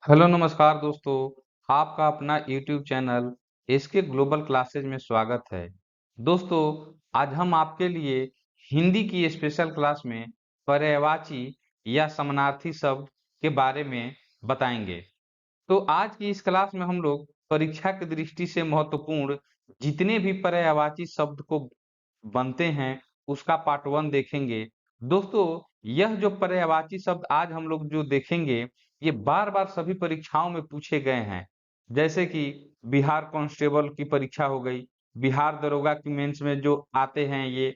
Hello नमस्कार दोस्तों। आपका अपना YouTube channel SK global classes में स्वागत है। दोस्तों, आज हम आपके लिए हिंदी की स्पेशल क्लास में पर्यायवाची या समानार्थी शब्द के बारे में बताएंगे। तो आज की इस क्लास में हम लोग परीक्षा की दृष्टि से महत्वपूर्ण जितने भी पर्यायवाची शब्द को बनते हैं उसका पार्ट वन देखेंगे। दोस्तों, यह जो पर्यायवाची शब्द आज हम लोग जो देखेंगे ये बार बार सभी परीक्षाओं में पूछे गए हैं। जैसे कि बिहार कांस्टेबल की परीक्षा हो गई, बिहार दरोगा की मेंस में जो आते हैं, ये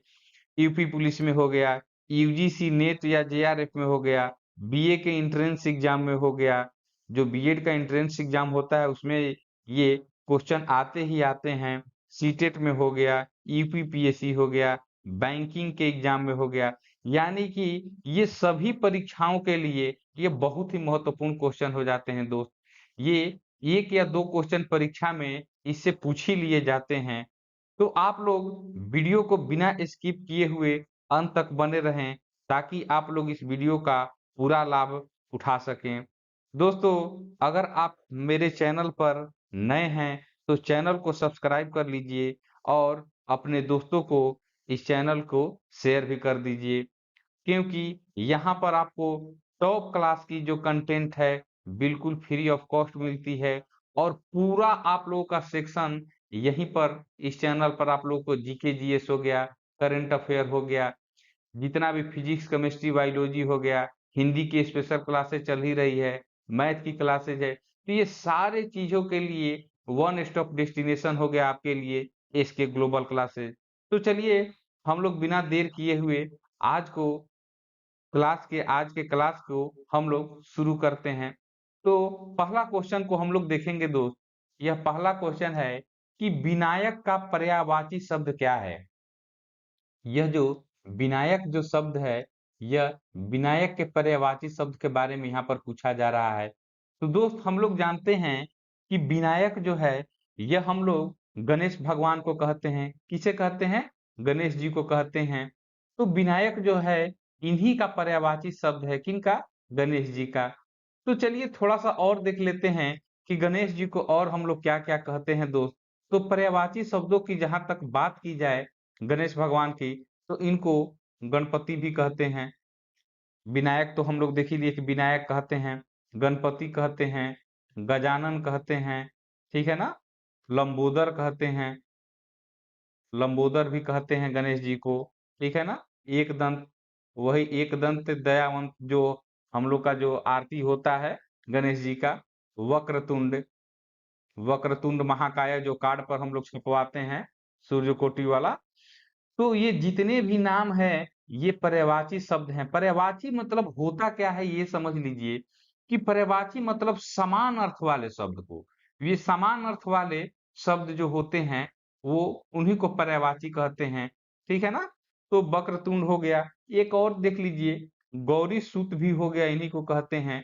यूपी पुलिस में हो गया, यूजीसी नेट या जेआरएफ में हो गया, बीए के एंट्रेंस एग्जाम में हो गया, जो बीएड का एंट्रेंस एग्जाम होता है उसमें ये क्वेश्चन आते ही आते हैं। सीटेट में हो गया, यूपीपीएससी हो गया, बैंकिंग के एग्जाम में हो गया। यानी कि ये सभी परीक्षाओं के लिए ये बहुत ही महत्वपूर्ण क्वेश्चन हो जाते हैं दोस्त। ये एक या दो क्वेश्चन परीक्षा में इससे पूछ ही लिए जाते हैं। तो आप लोग वीडियो को बिना स्किप किए हुए अंत तक बने रहें ताकि आप लोग इस वीडियो का पूरा लाभ उठा सकें। दोस्तों, अगर आप मेरे चैनल पर नए हैं तो चैनल को सब्सक्राइब कर लीजिए और अपने दोस्तों को इस चैनल को शेयर भी कर दीजिए, क्योंकि यहाँ पर आपको टॉप क्लास की जो कंटेंट है बिल्कुल फ्री ऑफ कॉस्ट मिलती है। और पूरा आप लोगों का सेक्शन यहीं पर इस चैनल पर आप लोगों को जीके जीएस हो गया, करंट अफेयर हो गया, जितना भी फिजिक्स केमिस्ट्री बायोलॉजी हो गया, हिंदी की स्पेशल क्लासेस चल ही रही है, मैथ की क्लासेज है, तो ये सारे चीजों के लिए वन स्टॉप डेस्टिनेशन हो गया आपके लिए इसके ग्लोबल क्लासेज। तो चलिए हम लोग बिना देर किए हुए आज के क्लास को हम लोग शुरू करते हैं। तो पहला क्वेश्चन को हम लोग देखेंगे दोस्त। यह पहला क्वेश्चन है कि विनायक का पर्यायवाची शब्द क्या है। यह जो विनायक जो शब्द है, यह विनायक के पर्यायवाची शब्द के बारे में यहाँ पर पूछा जा रहा है। तो दोस्त, हम लोग जानते हैं कि विनायक जो है यह हम लोग गणेश भगवान को कहते हैं। किसे कहते हैं? गणेश जी को कहते हैं। तो विनायक जो है इन्हीं का पर्यायवाची शब्द है। किनका? गणेश जी का। तो चलिए थोड़ा सा और देख लेते हैं कि गणेश जी को और हम लोग क्या क्या कहते हैं दोस्त। तो पर्यायवाची शब्दों की जहां तक बात की जाए गणेश भगवान की, तो इनको गणपति भी कहते हैं। विनायक तो हम लोग देख ही लिए कि विनायक कहते हैं, गणपति कहते हैं, गजानन कहते हैं, ठीक है ना, लंबोदर कहते हैं, लंबोदर भी कहते हैं गणेश जी को, ठीक है ना। एक दंत, वही एक दंत दयावंत जो हम लोग का जो आरती होता है गणेश जी का, वक्रतुंड, वक्रतुंड महाकाय जो कार्ड पर हम लोग छपवाते हैं, सूर्यकोटि वाला। तो ये जितने भी नाम हैं ये पर्यायवाची शब्द हैं। पर्यायवाची मतलब होता क्या है ये समझ लीजिए कि पर्यायवाची मतलब समान अर्थ वाले शब्द को, ये समान अर्थ वाले शब्द जो होते हैं वो उन्हीं को पर्यायवाची कहते हैं, ठीक है ना। तो वक्रतुंड हो गया, एक और देख लीजिए, गौरी सूत भी हो गया, इन्हीं को कहते हैं,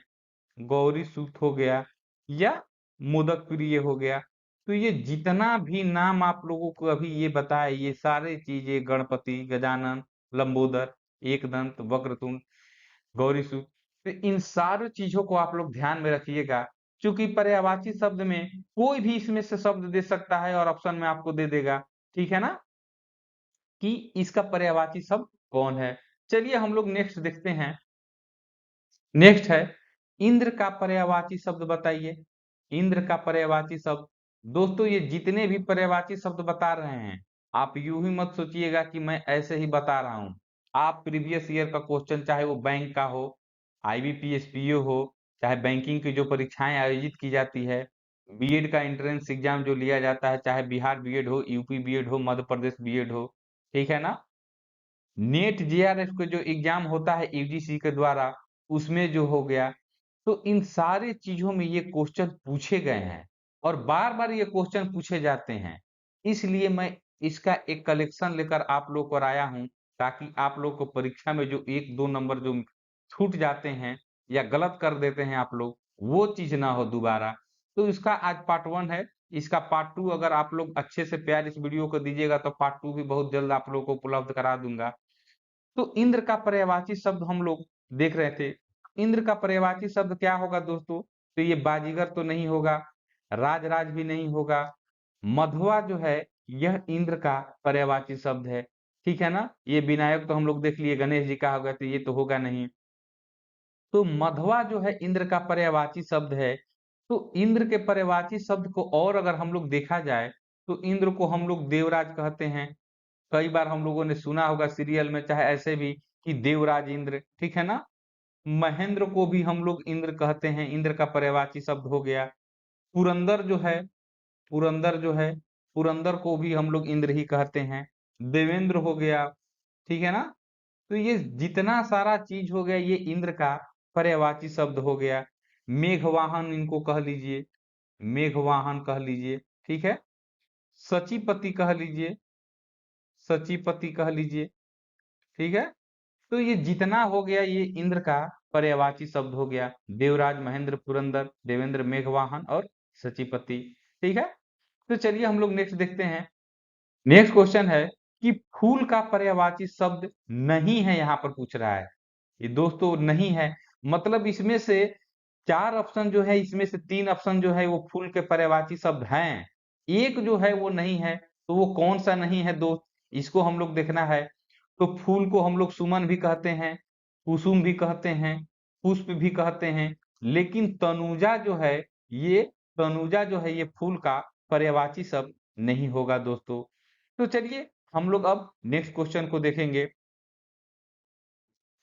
गौरी सूत हो गया, या मोदक प्रिय हो गया। तो ये जितना भी नाम आप लोगों को अभी ये बताए, ये सारे चीजें गणपति, गजानन, लंबोदर, एकदंत, वक्रतुंड, गौरीसूत, तो इन सारी चीजों को आप लोग ध्यान में रखिएगा। चूंकि पर्यायवाची शब्द में कोई भी इसमें से शब्द दे सकता है और ऑप्शन में आपको दे देगा, ठीक है ना, कि इसका पर्यायवाची शब्द कौन है। चलिए हम लोग नेक्स्ट देखते हैं। नेक्स्ट है, इंद्र का पर्यायवाची शब्द बताइए। इंद्र का पर्यायवाची शब्द, दोस्तों ये जितने भी पर्यायवाची शब्द बता रहे हैं आप यूं ही मत सोचिएगा कि मैं ऐसे ही बता रहा हूं। आप प्रीवियस ईयर का क्वेश्चन, चाहे वो बैंक का हो, आईबीपीएस पीओ हो, चाहे बैंकिंग की जो परीक्षाएं आयोजित की जाती है, बीएड का एंट्रेंस एग्जाम जो लिया जाता है, चाहे बिहार बीएड हो, यूपी बीएड हो, मध्य प्रदेश बीएड हो, ठीक है ना, नेट जेआरएफ का जो एग्जाम होता है यूजीसी के द्वारा, उसमें जो हो गया, तो इन सारी चीजों में ये क्वेश्चन पूछे गए हैं और बार बार ये क्वेश्चन पूछे जाते हैं। इसलिए मैं इसका एक कलेक्शन लेकर आप लोग पर आया हूं, ताकि आप लोग को परीक्षा में जो एक दो नंबर जो छूट जाते हैं या गलत कर देते हैं आप लोग, वो चीज ना हो दोबारा। तो इसका आज पार्ट वन है। इसका पार्ट टू अगर आप लोग अच्छे से प्यार इस वीडियो को दीजिएगा तो पार्ट टू भी बहुत जल्द आप लोग को उपलब्ध करा दूंगा। तो इंद्र का पर्यायवाची शब्द हम लोग देख रहे थे। इंद्र का पर्यायवाची शब्द क्या होगा दोस्तों? तो ये बाजीगर तो नहीं होगा, राजराज भी नहीं होगा। मधवा जो है यह इंद्र का पर्यायवाची शब्द है, ठीक है ना? ये विनायक तो हम लोग देख लिए, गणेश जी का होगा, तो ये तो होगा नहीं। तो मधवा जो है इंद्र का पर्यायवाची शब्द है। तो इंद्र के पर्यायवाची शब्द को और अगर हम लोग देखा जाए, तो इंद्र को हम लोग देवराज कहते हैं। कई बार हम लोगों ने सुना होगा सीरियल में, चाहे ऐसे भी, कि देवराज इंद्र, ठीक है ना? महेंद्र को भी हम लोग इंद्र कहते हैं, इंद्र का पर्यायवाची शब्द हो गया। पुरंदर जो है, पुरंदर जो है, पुरंदर को भी हम लोग इंद्र ही कहते हैं। देवेंद्र हो गया, ठीक है ना? तो ये जितना सारा चीज हो गया, ये इंद्र का पर्यायवाची शब्द हो गया। मेघवाहन इनको कह लीजिए, मेघवाहन कह लीजिए, ठीक है? सचिपति कह लीजिए, सचिपति कह लीजिए, ठीक है? तो ये जितना हो गया, ये इंद्र का पर्यायवाची शब्द हो गया। देवराज, महेंद्र, पुरंदर, देवेंद्र, मेघवाहन और सचिपति, ठीक है? तो चलिए हम लोग नेक्स्ट देखते हैं। नेक्स्ट क्वेश्चन है कि फूल का पर्यायवाची शब्द नहीं है, यहाँ पर पूछ रहा है। ये दोस्तों नहीं है, मतलब इसमें से 4 ऑप्शन जो है, इसमें से 3 ऑप्शन जो है वो फूल के पर्यायवाची शब्द हैं। एक जो है वो नहीं है, तो वो कौन सा नहीं है दोस्त, इसको हम लोग देखना है। तो फूल को हम लोग सुमन भी कहते हैं, कुसुम भी कहते हैं, पुष्प भी कहते हैं, लेकिन तनुजा जो है, ये तनुजा जो है ये फूल का पर्यायवाची शब्द नहीं होगा दोस्तों। तो चलिए हम लोग अब नेक्स्ट क्वेश्चन को देखेंगे।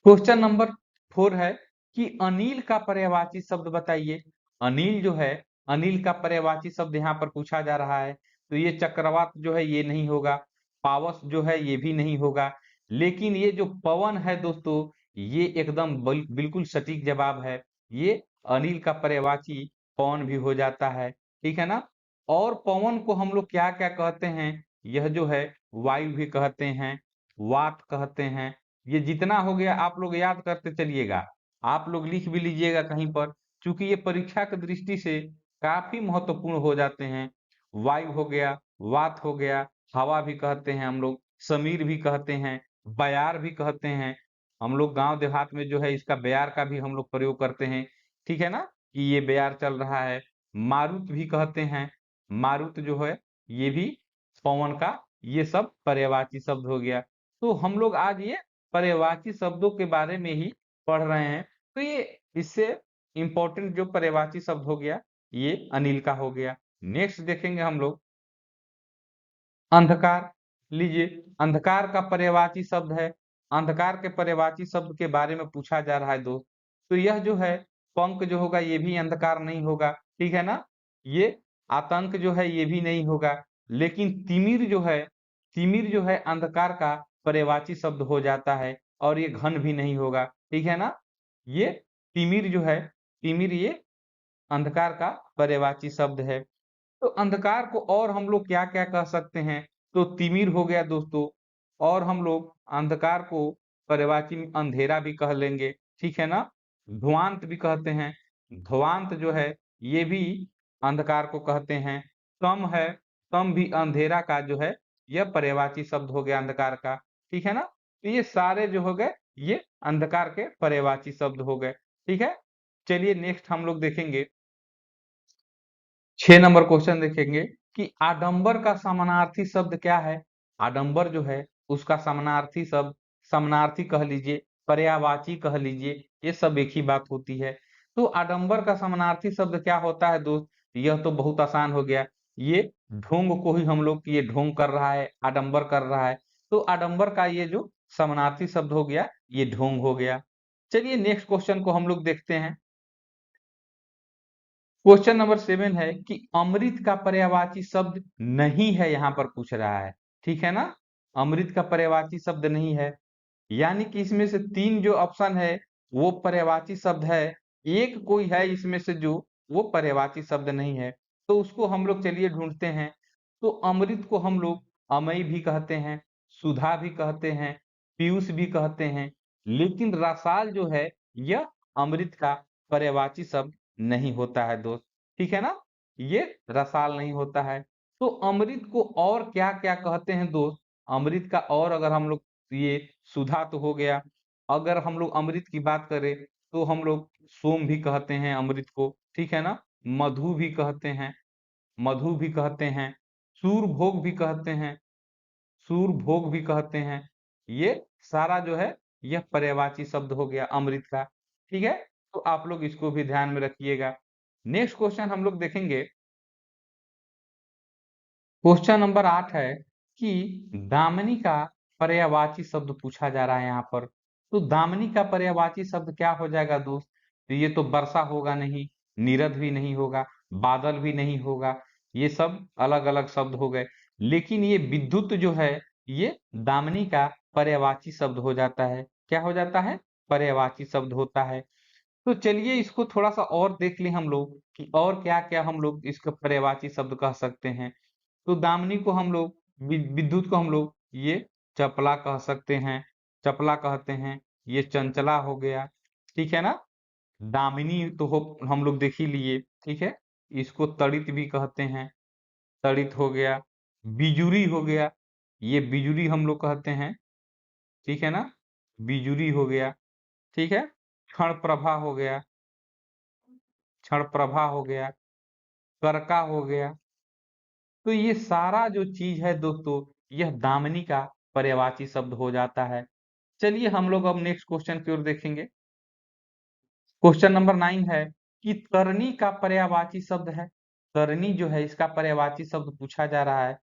क्वेश्चन नंबर 4 है कि अनिल का पर्यायवाची शब्द बताइए। अनिल जो है, अनिल का पर्यायवाची शब्द यहाँ पर पूछा जा रहा है। तो ये चक्रवात जो है ये नहीं होगा, पावस जो है ये भी नहीं होगा, लेकिन ये जो पवन है दोस्तों, ये एकदम बिल्कुल सटीक जवाब है। ये अनिल का पर्यायवाची पवन भी हो जाता है, ठीक है ना? और पवन को हम लोग क्या क्या कहते हैं? यह जो है वायु भी कहते हैं, वात कहते हैं। ये जितना हो गया आप लोग याद करते चलिएगा, आप लोग लिख भी लीजिएगा कहीं पर, क्योंकि ये परीक्षा की दृष्टि से काफी महत्वपूर्ण हो जाते हैं। वायु हो गया, वात हो गया, हवा भी कहते हैं हम लोग, समीर भी कहते हैं, बयार भी कहते हैं। हम लोग गांव देहात में जो है इसका बयार का भी हम लोग प्रयोग करते हैं, ठीक है ना? कि ये बयार चल रहा है। मारुत भी कहते हैं, मारुत जो है ये भी पवन का, ये सब पर्यायवाची शब्द हो गया। तो हम लोग आज ये पर्यायवाची शब्दों के बारे में ही पढ़ रहे हैं। तो ये इससे इंपॉर्टेंट जो पर्यायवाची शब्द हो गया, ये अनिल का हो गया। नेक्स्ट देखेंगे हम लोग अंधकार। लीजिए, अंधकार का पर्यायवाची शब्द है। अंधकार के पर्यायवाची शब्द के बारे में पूछा जा रहा है दोस्त। तो यह जो है पंख जो होगा ये भी अंधकार नहीं होगा, ठीक है ना? ये आतंक जो है ये भी नहीं होगा, लेकिन तिमिर जो है अंधकार का पर्यायवाची शब्द हो जाता है, और ये घन भी नहीं होगा, ठीक है ना? ये तिमिर जो है, तिमिर ये अंधकार का पर्यायवाची शब्द है। तो अंधकार को और हम लोग क्या-क्या कह सकते हैं? तो तिमिर हो गया दोस्तों, और हम लोग अंधकार को पर्यायवाची में अंधेरा भी कह लेंगे, ठीक है ना? ध्वांत भी कहते हैं। ध्वांत जो है ये भी अंधकार को कहते हैं। तम है, तम भी अंधेरा का जो है यह पर्यायवाची शब्द हो गया अंधकार का, ठीक है ना? तो ये सारे जो हो गए ये अंधकार के पर्यायवाची शब्द हो गए, ठीक है? चलिए नेक्स्ट हम लोग देखेंगे, 6 नंबर क्वेश्चन देखेंगे कि आडंबर का समानार्थी शब्द क्या है? आडंबर जो है उसका समानार्थी शब्द, समानार्थी कह लीजिए, पर्यायवाची कह लीजिए, ये सब एक ही बात होती है। तो आडंबर का समानार्थी शब्द क्या होता है दोस्त? यह तो बहुत आसान हो गया। ये ढोंग को ही हम लोग, ये ढोंग कर रहा है, आडंबर कर रहा है। तो आडंबर का ये जो समानार्थी शब्द हो गया, ये ढोंग हो गया। चलिए नेक्स्ट क्वेश्चन को हम लोग देखते हैं। क्वेश्चन नंबर 7 है कि अमृत का पर्यायवाची शब्द नहीं है, यहाँ पर पूछ रहा है, ठीक है ना? अमृत का पर्यायवाची शब्द नहीं है, यानी कि इसमें से 3 जो ऑप्शन है वो पर्यायवाची शब्द है, एक कोई है इसमें से जो वो पर्यायवाची शब्द नहीं है। तो उसको हम लोग चलिए ढूंढते हैं। तो अमृत को हम लोग अमय भी कहते हैं, सुधा भी कहते हैं, पीयूष भी कहते हैं, लेकिन रसाल जो है यह अमृत का पर्यायवाची शब्द नहीं होता है दोस्त, ठीक है ना? ये रसाल नहीं होता है। तो अमृत को और क्या-क्या कहते हैं दोस्त? अमृत का और अगर हम लोग, ये सुधा तो हो गया, अगर हम लोग अमृत की बात करें तो हम लोग सोम भी कहते हैं अमृत को, ठीक है ना, मधु भी कहते हैं, मधु भी कहते हैं, सूरभोग भी कहते हैं, सूरभोग भी कहते हैं। ये सारा जो है यह पर्यायवाची शब्द हो गया अमृत का। ठीक है, तो आप लोग इसको भी ध्यान में रखिएगा। नेक्स्ट क्वेश्चन हम लोग देखेंगे, क्वेश्चन नंबर 8 है कि दामिनी का पर्यायवाची शब्द पूछा जा रहा है यहाँ पर। तो दामिनी का पर्यायवाची शब्द क्या हो जाएगा दोस्त? तो ये तो वर्षा होगा नहीं, नीरद भी नहीं होगा, बादल भी नहीं होगा, ये सब अलग अलग शब्द हो गए। लेकिन ये विद्युत जो है ये दामिनी का पर्यायवाची शब्द हो जाता है। क्या हो जाता है? पर्यायवाची शब्द होता है। तो चलिए इसको थोड़ा सा और देख लें हम लोग कि और क्या क्या हम लोग इसका पर्यायवाची शब्द कह सकते हैं। तो दामिनी को हम लोग, विद्युत को हम लोग ये चपला कह सकते हैं, चपला कहते हैं। ये चंचला हो गया, ठीक है ना। दामिनी तो हो हम लोग देख ही लिए, ठीक है। इसको तड़ित भी कहते हैं, तड़ित हो गया। बिजुरी हो गया, ये बिजुरी हम लोग कहते हैं, ठीक है ना, बिजुरी हो गया, ठीक है। क्षण प्रभा हो गया, क्षण प्रभा हो गया, करका हो गया। तो ये सारा जो चीज है दोस्तों, यह दामिनी का पर्यायवाची शब्द हो जाता है। चलिए हम लोग अब नेक्स्ट क्वेश्चन की ओर देखेंगे। क्वेश्चन नंबर 9 है कि तरनी का पर्यायवाची शब्द है। तरनी जो है इसका पर्यायवाची शब्द पूछा जा रहा है।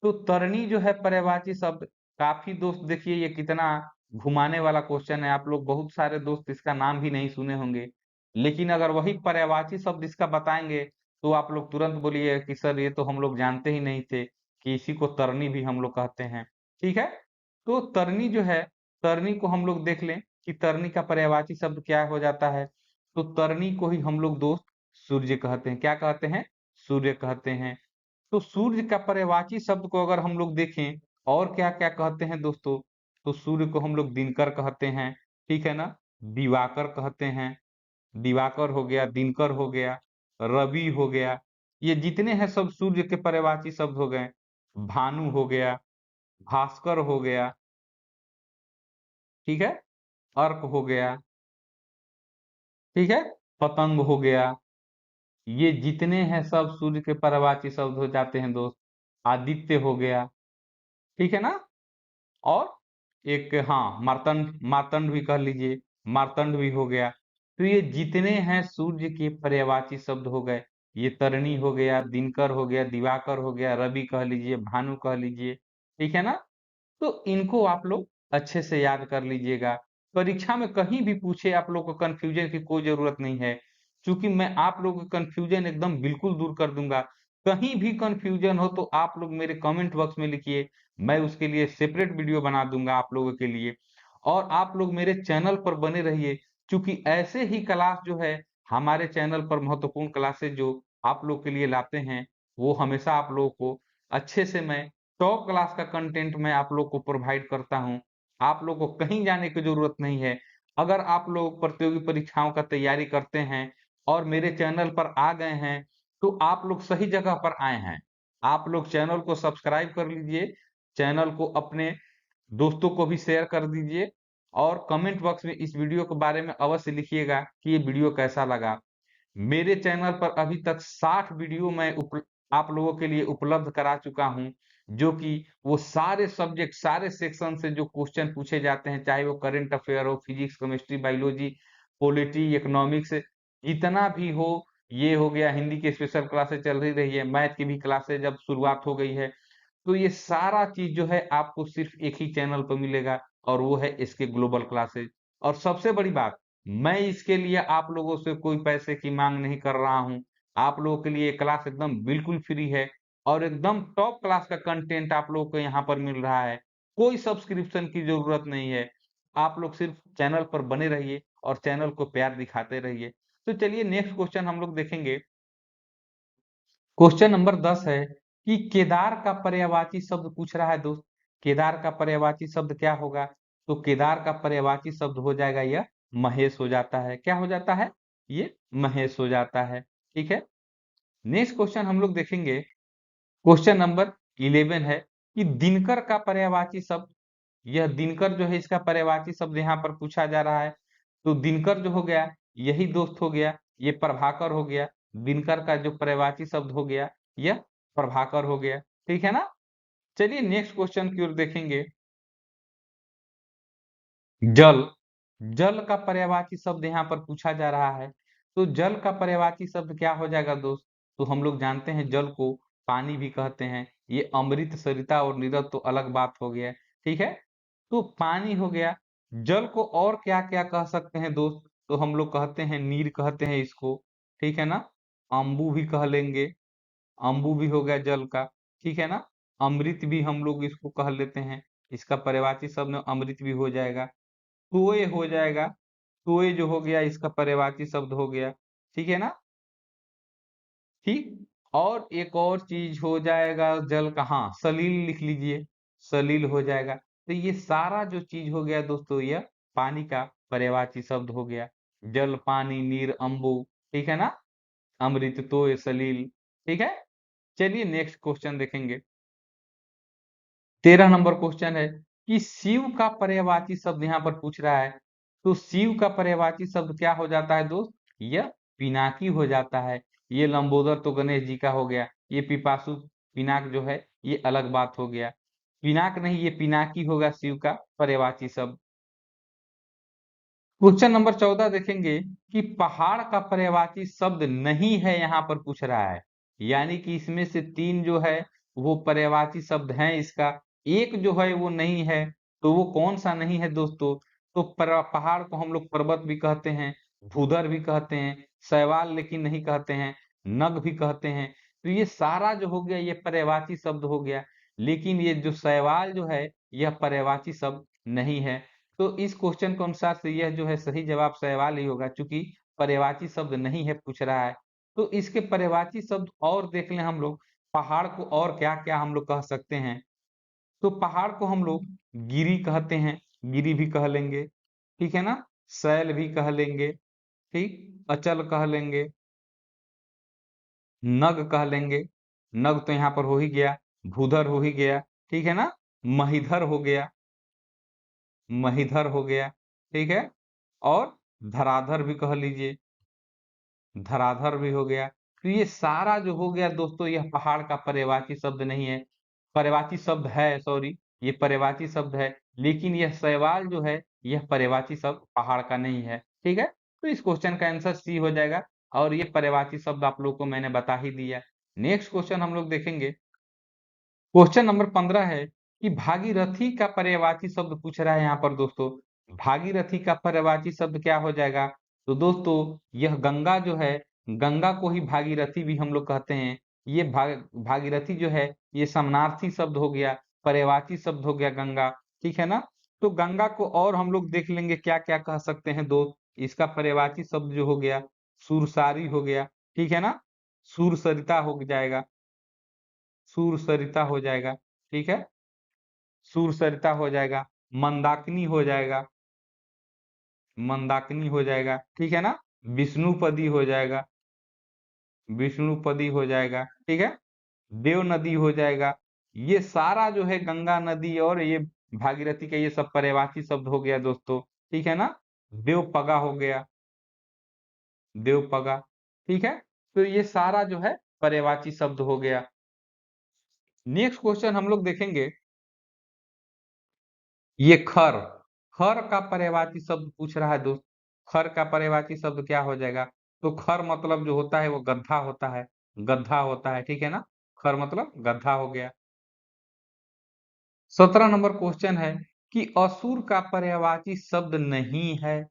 तो तरनी जो है पर्यायवाची शब्द, काफी दोस्त देखिए ये कितना घुमाने वाला क्वेश्चन है। आप लोग बहुत सारे दोस्त इसका नाम भी नहीं सुने होंगे, लेकिन अगर वही पर्यायवाची शब्द इसका बताएंगे तो आप लोग तुरंत बोलिए कि सर ये तो हम लोग जानते ही नहीं थे कि इसी को तरनी भी हम लोग कहते हैं। ठीक है, तो तरनी जो है, तरनी को हम लोग देख लें कि तरनी का पर्यायवाची शब्द क्या हो जाता है। तो तरनी को ही हम लोग दोस्त सूर्य कहते हैं। क्या कहते हैं? सूर्य कहते हैं। तो सूर्य का पर्यायवाची शब्द को अगर हम लोग देखें और क्या क्या कहते हैं दोस्तों, तो सूर्य को हम लोग दिनकर कहते हैं, ठीक है ना, दिवाकर कहते हैं। दिवाकर हो गया, दिनकर हो गया, रवि हो गया, ये जितने हैं सब सूर्य के पर्यायवाची शब्द हो गए। भानु हो गया, भास्कर हो गया, ठीक है, अर्क हो गया, ठीक है, पतंग हो गया। ये जितने हैं सब सूर्य के पर्यायवाची शब्द हो जाते हैं दोस्त। आदित्य हो गया, ठीक है ना। और एक, हाँ, मार्तंड, मार्तंड भी कह लीजिए, मार्तंड भी हो गया। तो ये जितने हैं सूर्य के पर्यायवाची शब्द हो गए। ये तरणी हो गया, दिनकर हो गया, दिवाकर हो गया, रवि कह लीजिए, भानु कह लीजिए, ठीक है ना। तो इनको आप लोग अच्छे से याद कर लीजिएगा। परीक्षा में कहीं भी पूछे आप लोग को कंफ्यूजन की कोई जरूरत नहीं है, क्योंकि मैं आप लोगों का कंफ्यूजन एकदम बिल्कुल दूर कर दूंगा। कहीं भी कंफ्यूजन हो तो आप लोग मेरे कमेंट बॉक्स में लिखिए, मैं उसके लिए सेपरेट वीडियो बना दूंगा आप लोगों के लिए। और आप लोग मेरे चैनल पर बने रहिए, क्योंकि ऐसे ही क्लास जो है हमारे चैनल पर, महत्वपूर्ण क्लासेस जो आप लोग के लिए लाते हैं, वो हमेशा आप लोगों को अच्छे से, मैं टॉप क्लास का कंटेंट मैं आप लोग को प्रोवाइड करता हूँ। आप लोग को कहीं जाने की जरूरत नहीं है। अगर आप लोग प्रतियोगी परीक्षाओं का तैयारी करते हैं और मेरे चैनल पर आ गए हैं, तो आप लोग सही जगह पर आए हैं। आप लोग चैनल को सब्सक्राइब कर लीजिए, चैनल को अपने दोस्तों को भी शेयर कर दीजिए, और कमेंट बॉक्स में इस वीडियो के बारे में अवश्य लिखिएगा कि ये वीडियो कैसा लगा। मेरे चैनल पर अभी तक 60 वीडियो मैं आप लोगों के लिए उपलब्ध करा चुका हूं, जो कि वो सारे सब्जेक्ट, सारे सेक्शन से जो क्वेश्चन पूछे जाते हैं, चाहे वो करंट अफेयर हो, physics, chemistry, biology, polity, economics, जितना भी हो। ये हो गया, हिंदी की स्पेशल क्लासेस चल रही है, मैथ की भी क्लासेस जब शुरुआत हो गई है। तो ये सारा चीज जो है आपको सिर्फ एक ही चैनल पर मिलेगा, और वो है इसके ग्लोबल क्लासेज। और सबसे बड़ी बात, मैं इसके लिए आप लोगों से कोई पैसे की मांग नहीं कर रहा हूं। आप लोगों के लिए क्लास एकदम बिल्कुल फ्री है, और एकदम टॉप क्लास का कंटेंट आप लोगों को यहाँ पर मिल रहा है। कोई सब्सक्रिप्शन की जरूरत नहीं है। आप लोग सिर्फ चैनल पर बने रहिए और चैनल को प्यार दिखाते रहिए। तो चलिए नेक्स्ट क्वेश्चन हम लोग देखेंगे। क्वेश्चन नंबर 10 है कि केदार का पर्यायवाची शब्द पूछ रहा है दोस्त। केदार का पर्यायवाची शब्द क्या होगा? तो केदार का पर्यायवाची शब्द हो जाएगा यह महेश हो जाता है। क्या हो जाता है? ये महेश हो जाता है। ठीक है, नेक्स्ट क्वेश्चन हम लोग देखेंगे। क्वेश्चन नंबर 11 है कि दिनकर का पर्यायवाची शब्द, यह दिनकर जो है इसका पर्यायवाची शब्द यहाँ पर पूछा जा रहा है। तो दिनकर जो हो गया, यही दोस्त हो गया ये प्रभाकर हो गया, दिनकर का जो पर्यायवाची शब्द हो गया यह प्रभाकर हो गया, ठीक है ना। चलिए नेक्स्ट क्वेश्चन की ओर देखेंगे। जल, जल का पर्यायवाची शब्द यहाँ पर पूछा जा रहा है। तो जल का पर्यायवाची शब्द क्या हो जाएगा दोस्त? तो हम लोग जानते हैं जल को पानी भी कहते हैं। ये अमृत, सरिता और नीरद तो अलग बात हो गया, ठीक है। तो पानी हो गया। जल को और क्या क्या कह सकते हैं दोस्त? तो हम लोग कहते हैं नीर कहते हैं इसको, ठीक है ना। अम्बु भी कह लेंगे, अम्बु भी हो गया जल का, ठीक है ना। अमृत भी हम लोग इसको कह लेते हैं, इसका पर्यायवाची शब्द में अमृत भी हो जाएगा। तोय हो जाएगा, तोय जो हो गया इसका पर्यायवाची शब्द हो गया, ठीक है ना। ठीक, और एक और चीज हो जाएगा जल का, हाँ सलील लिख लीजिए, सलील हो जाएगा। तो ये सारा जो चीज हो गया दोस्तों यह पानी का पर्यायवाची शब्द हो गया। जल, पानी, नीर, अम्बु, ठीक है ना। अमृत, तोय, सलील, ठीक है। चलिए नेक्स्ट क्वेश्चन देखेंगे। 13 नंबर क्वेश्चन है कि शिव का पर्यायवाची शब्द यहाँ पर पूछ रहा है। तो शिव का पर्यायवाची शब्द क्या हो जाता है दोस्त? यह पिनाकी हो जाता है। ये लंबोदर तो गणेश जी का हो गया, ये पिपासु पिनाक जो है ये अलग बात हो गया। पिनाक नहीं, ये पिनाकी होगा शिव का पर्यायवाची शब्द। क्वेश्चन नंबर 14 देखेंगे कि पहाड़ का पर्यायवाची शब्द नहीं है, यहाँ पर पूछ रहा है। यानी कि इसमें से 3 जो है वो पर्यायवाची शब्द हैं इसका, एक जो है वो नहीं है। तो वो कौन सा नहीं है दोस्तों? तो पहाड़ को हम लोग पर्वत भी कहते हैं, भूधर भी कहते हैं, शैवाल लेकिन नहीं कहते हैं, नग भी कहते हैं। तो ये सारा जो हो गया ये पर्यायवाची शब्द हो गया, लेकिन ये जो शैवाल जो है यह पर्यायवाची शब्द नहीं है। तो इस क्वेश्चन के अनुसार से यह जो है सही जवाब शैवाल ही होगा, चूंकि पर्यायवाची शब्द नहीं है पूछ रहा है। तो इसके पर्यायवाची शब्द और देख लें हम लोग, पहाड़ को और क्या क्या हम लोग कह सकते हैं। तो पहाड़ को हम लोग गिरी कहते हैं, गिरी भी कह लेंगे, ठीक है ना। शैल भी कह लेंगे, ठीक, अचल कह लेंगे, नग कह लेंगे, नग तो यहाँ पर हो ही गया, भूधर हो ही गया, ठीक है ना। महिधर हो गया, महिधर हो गया, ठीक है। और धराधर भी कह लीजिए, धराधर भी हो गया। तो ये सारा जो हो गया दोस्तों यह पहाड़ का पर्यायवाची शब्द नहीं है, पर्यायवाची शब्द है, सॉरी, ये पर्यायवाची शब्द है, लेकिन यह शैवाल जो है यह पर्यायवाची शब्द पहाड़ का नहीं है, ठीक है। तो इस क्वेश्चन का आंसर सी हो जाएगा, और ये पर्यायवाची शब्द आप लोग को मैंने बता ही दिया। नेक्स्ट क्वेश्चन हम लोग देखेंगे। क्वेश्चन नंबर 15 है कि भागीरथी का पर्यायवाची शब्द पूछ रहा है यहाँ पर दोस्तों। भागीरथी का पर्यायवाची शब्द क्या हो जाएगा? तो दोस्तों यह गंगा जो है, गंगा को ही भागीरथी भी हम लोग कहते हैं। ये भागीरथी जो है ये समानार्थी शब्द हो गया, पर्यायवाची शब्द हो गया गंगा, ठीक है ना। तो गंगा को और हम लोग देख लेंगे क्या क्या कह सकते हैं दोस्त। इसका पर्यायवाची शब्द जो हो गया सुरसारी हो गया, ठीक है ना। सुरसरिता हो जाएगा, सुरसरिता हो जाएगा, ठीक है। सुरसरिता हो जाएगा, मंदाकिनी हो जाएगा, मंदाकिनी हो जाएगा, ठीक है ना। विष्णुपदी हो जाएगा, विष्णुपदी हो जाएगा, ठीक है। देव नदी हो जाएगा। ये सारा जो है गंगा नदी और ये भागीरथी का ये सब पर्यायवाची शब्द हो गया दोस्तों, ठीक है ना। देवपगा हो गया, देवपगा, ठीक है। तो ये सारा जो है पर्यायवाची शब्द हो गया। नेक्स्ट क्वेश्चन हम लोग देखेंगे। ये खर, खर का पर्यायवाची शब्द पूछ रहा है दोस्त। खर का पर्यायवाची शब्द क्या हो जाएगा? तो खर मतलब जो होता है वो गड्ढा होता है, गड्ढा होता है, ठीक है ना। खर मतलब गड्ढा हो गया। 17 नंबर क्वेश्चन है कि असुर का पर्यायवाची शब्द नहीं है।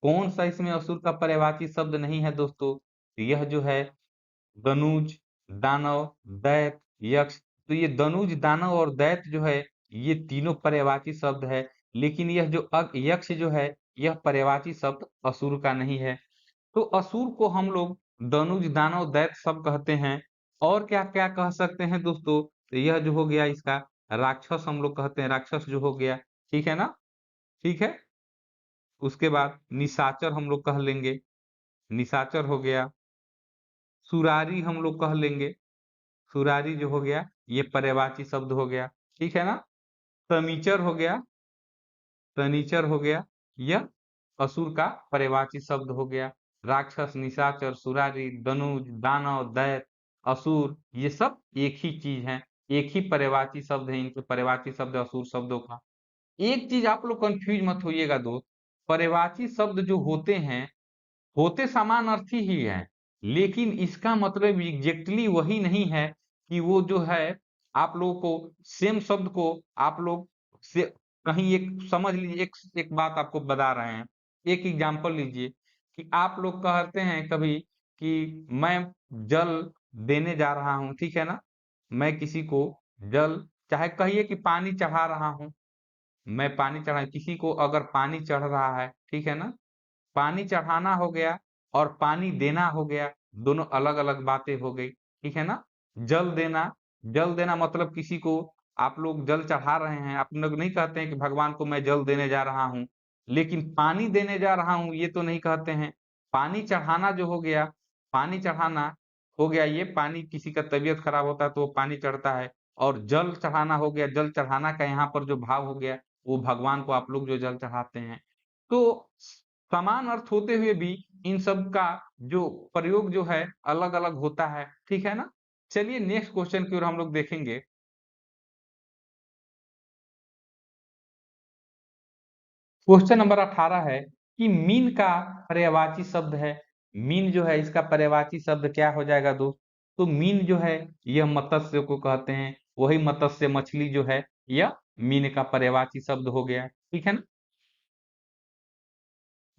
कौन सा इसमें असुर का पर्यायवाची शब्द नहीं है दोस्तों? तो यह जो है दनुज, दानव, दैत, यक्ष। तो ये दनुज, दानव और दैत जो है ये तीनों पर्यायवाची शब्द है, लेकिन यह जो यक्ष जो है यह पर्यायवाची शब्द असुर का नहीं है। तो असुर को हम लोग दनुज, दानव, दैत सब कहते हैं। और क्या क्या कह सकते हैं दोस्तों? तो यह जो हो गया इसका राक्षस हम लोग कहते हैं, राक्षस जो हो गया, ठीक है ना, ठीक है। उसके बाद निशाचर हम लोग कह लेंगे, निशाचर हो गया। सुरारी हम लोग कह लेंगे, सुरारी जो हो गया ये पर्यायवाची शब्द हो गया, ठीक है ना। तमीचर हो गया, तनीचर हो गया, यह असुर का पर्यायवाची शब्द हो गया, राक्षस, निशाचर, सुरारी, धनुष, दानव, दैत्य, असुर, ये सब एक ही चीज है, एक ही पर्यायवाची शब्द है, इनके पर्यायवाची शब्द असुर शब्दों का। एक चीज आप लोग कंफ्यूज मत होइएगा दोस्त, पर्यायवाची शब्द जो होते हैं, होते समान अर्थी ही हैं, लेकिन इसका मतलब एग्जैक्टली वही नहीं है कि वो जो है आप लोगों को सेम शब्द को आप लोग से कहीं एक समझ लीजिए, एक बात आपको बता रहे हैं, एक एग्जांपल लीजिए कि आप लोग कहते हैं कभी कि मैं जल देने जा रहा हूँ, ठीक है ना? मैं किसी को जल, चाहे कहिए कि पानी चढ़ा रहा हूँ, मैं पानी चढ़ा, किसी को अगर पानी चढ़ रहा है, ठीक है ना? पानी चढ़ाना हो गया और पानी देना हो गया, दोनों अलग-अलग बातें हो गई, ठीक है ना? जल देना, जल देना मतलब किसी को आप लोग जल चढ़ा रहे हैं, आप लोग नहीं कहते हैं कि भगवान को मैं जल देने जा रहा हूँ, लेकिन पानी देने जा रहा हूँ ये तो नहीं कहते हैं। पानी चढ़ाना जो हो गया, पानी चढ़ाना हो गया, ये पानी किसी का तबीयत खराब होता है तो वो पानी चढ़ता है, और जल चढ़ाना हो गया, जल चढ़ाना का यहाँ पर जो भाव हो गया, वो भगवान को आप लोग जो जल चढ़ाते हैं। तो समान अर्थ होते हुए भी इन सब का जो प्रयोग जो है अलग-अलग होता है, ठीक है ना? चलिए नेक्स्ट क्वेश्चन की ओर हम लोग देखेंगे। क्वेश्चन नंबर 18 है कि मीन का पर्यायवाची शब्द है। मीन जो है इसका पर्यायवाची शब्द क्या हो जाएगा दोस्त? तो मीन जो है यह मत्स्य को कहते हैं, वही मत्स्य मछली जो है यह मीन का पर्यायवाची शब्द हो गया, ठीक है ना?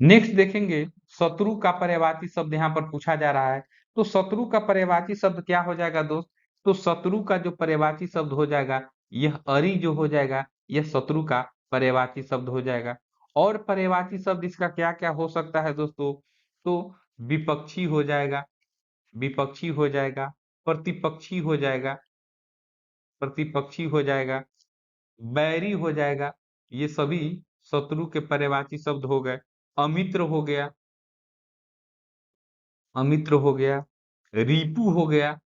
नेक्स्ट देखेंगे, शत्रु का पर्यायवाची शब्द यहाँ पर पूछा जा रहा है। तो शत्रु का पर्यायवाची शब्द क्या हो जाएगा दोस्त? तो शत्रु का जो पर्यायवाची शब्द हो जाएगा, यह अरि जो हो जाएगा, यह शत्रु का पर्यायवाची शब्द हो जाएगा। और पर्यायवाची शब्द इसका क्या-क्या हो सकता है दोस्तों? तो विपक्षी हो जाएगा, विपक्षी हो जाएगा, प्रतिपक्षी हो जाएगा, प्रतिपक्षी हो जाएगा, बैरी हो जाएगा, ये सभी शत्रु के पर्यायवाची शब्द हो गए। अमित्र हो गया, अमित्र हो गया, रिपु हो गया,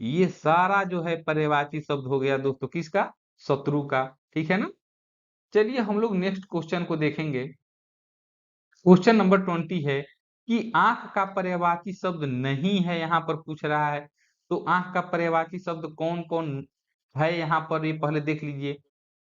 ये सारा जो है पर्यायवाची शब्द हो गया दोस्तों किसका? शत्रु का, ठीक है ना? चलिए हम लोग नेक्स्ट क्वेश्चन को देखेंगे। क्वेश्चन नंबर 20 है कि आंख का पर्यायवाची शब्द नहीं है, यहाँ पर पूछ रहा है। तो आंख का पर्यायवाची शब्द कौन-कौन है यहाँ पर ये पहले देख लीजिए।